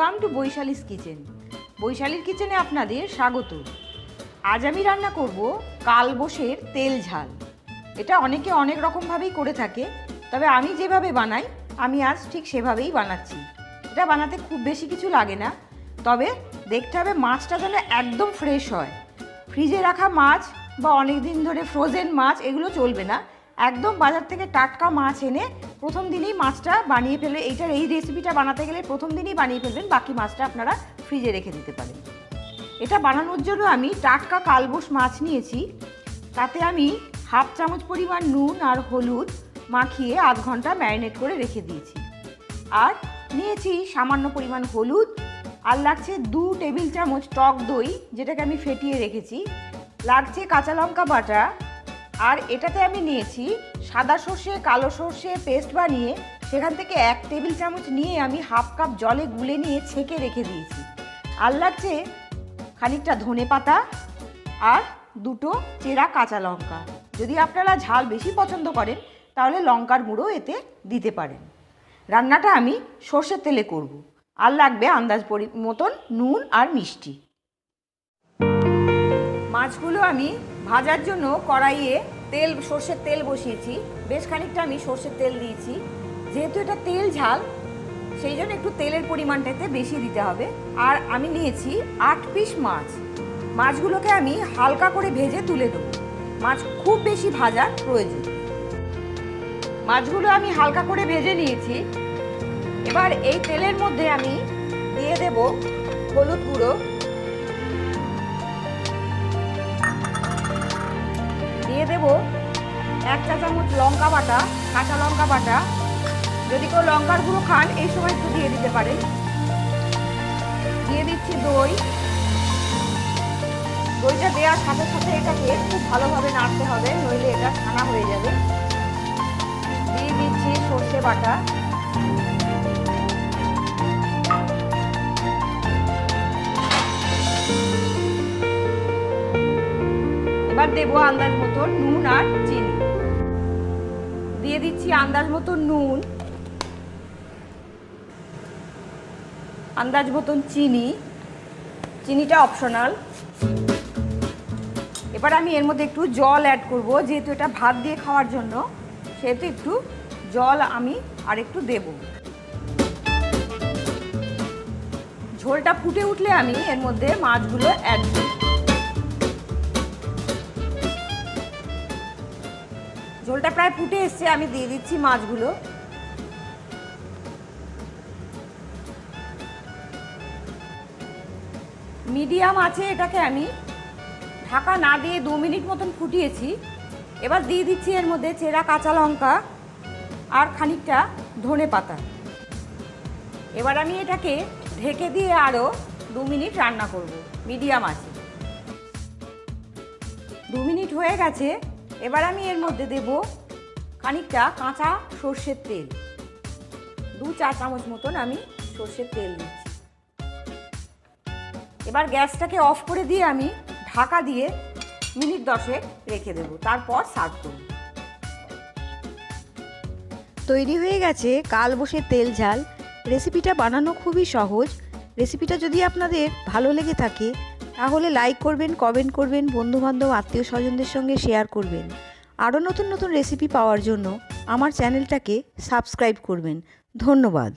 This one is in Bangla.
Welcome to Vaishali's kitchen. বৈশালীর কিচেনে আপনাদের স্বাগত। আজ আমি রান্না করব কালবোসের তেল ঝাল। এটা অনেকে অনেক রকমভাবেই করে থাকে, তবে আমি যেভাবে বানাই আমি আজ ঠিক সেভাবেই বানাচ্ছি। এটা বানাতে খুব বেশি কিছু লাগে না, তবে দেখতে হবে মাছটা যেন একদম ফ্রেশ হয়। ফ্রিজে রাখা মাছ বা অনেক দিন ধরে ফ্রোজেন মাছ এগুলো চলবে না। একদম বাজার থেকে টাটকা মাছ এনে প্রথম দিনই মাছটা বানিয়ে ফেলে। এই রেসিপিটা বানাতে গেলে প্রথম দিনই বানিয়ে ফেলবেন, বাকি মাছটা আপনারা ফ্রিজে রেখে দিতে পারেন। এটা বানানোর জন্য আমি টাটকা কালবোস মাছ নিয়েছি। তাতে আমি হাফ চামচ পরিমাণ নুন আর হলুদ মাখিয়ে আধ ঘন্টা ম্যারিনেট করে রেখে দিয়েছি। আর নিয়েছি সামান্য পরিমাণ হলুদ, আর লাগছে 2 টেবিল চামচ টক দই, যেটাকে আমি ফেটিয়ে রেখেছি। লাগছে কাঁচা লঙ্কা বাটা, আর এটাতে আমি নিয়েছি সাদা সর্ষে কালো সর্ষে পেস্ট বানিয়ে সেখান থেকে 1 টেবিল চামচ নিয়ে আমি হাফ কাপ জলে গুলে নিয়ে ছেঁকে রেখে দিয়েছি। আর লাগছে খানিকটা ধনে পাতা আর 2টো চেরা কাঁচা লঙ্কা। যদি আপনারা ঝাল বেশি পছন্দ করেন তাহলে লঙ্কার গুঁড়ো এতে দিতে পারেন। রান্নাটা আমি সর্ষের তেলে করব। আর লাগবে আন্দাজ মতন নুন আর মিষ্টি। মাছগুলো আমি ভাজার জন্য কড়াইয়ে সর্ষের তেল বসিয়েছি। বেশ খানিকটা আমি সর্ষের তেল দিয়েছি। যেহেতু এটা তেল ঝাল, সেই জন্য একটু তেলের পরিমাণটাতে বেশি দিতে হবে। আর আমি নিয়েছি 8 পিস মাছ। মাছগুলোকে আমি হালকা করে ভেজে তুলে দেবো। মাছ খুব বেশি ভাজার প্রয়োজন। মাছগুলো আমি হালকা করে ভেজে নিয়েছি। এবার এই তেলের মধ্যে আমি দিয়ে দেব হলুদ গুঁড়ো, দিয়ে দেব 1 চা চামচ লঙ্কা বাটা, কাঁচা লঙ্কা বাটা। যদি কেউ লঙ্কার গুঁড়ো খান এই সময় একটু দিয়ে দিতে পারেন। দিয়ে দিচ্ছি দই। দইটা দেওয়ার সাথে সাথে এটাকে খুব ভালোভাবে নাড়তে হবে, নইলে এটা ছানা হয়ে যাবে। দিয়ে দিচ্ছি সর্ষে বাটা। এবার দেবো আন্দাজ মতন নুন আর চিনি। দিয়ে দিচ্ছি আন্দাজ মতন নুন, আন্দাজ মতন চিনি। চিনিটা অপশনাল। এবার আমি এর মধ্যে একটু জল অ্যাড করব, যেহেতু এটা ভাত দিয়ে খাওয়ার জন্য, সেহেতু একটু জল আমি আর একটু দেব। ঝোলটা ফুটে উঠলে আমি এর মধ্যে মাছগুলো অ্যাড করব। ঝোলটা প্রায় ফুটে এসছে, আমি দিয়ে দিচ্ছি মাছগুলো। মিডিয়াম আছে এটাকে আমি ঢাকা না দিয়ে 2 মিনিট মতন ফুটিয়েছি। এবার দিয়ে দিচ্ছি এর মধ্যে চেরা কাঁচা লঙ্কা আর খানিকটা ধনে পাতা। এবার আমি এটাকে ঢেকে দিয়ে আরও 2 মিনিট রান্না করব মিডিয়াম আছে। 2 মিনিট হয়ে গেছে। এবার আমি এর মধ্যে দেব খানিকটা কাঁচা সর্ষের তেল। 2 চা চামচ মতন আমি সর্ষের তেল দিচ্ছি। এবার গ্যাসটাকে অফ করে দিয়ে আমি ঢাকা দিয়ে মিনিট 10 রেখে দেব, তারপর সার্ভ করব। তৈরি হয়ে গেছে কালবোসের তেল ঝাল। রেসিপিটা বানানো খুবই সহজ। রেসিপিটা যদি আপনাদের ভালো লেগে থাকে তাহলে লাইক করবেন, কমেন্ট করবেন, বন্ধুবান্ধব আত্মীয় স্বজনদের সঙ্গে শেয়ার করবেন। আরও নতুন নতুন রেসিপি পাওয়ার জন্য আমার চ্যানেলটাকে সাবস্ক্রাইব করবেন। ধন্যবাদ।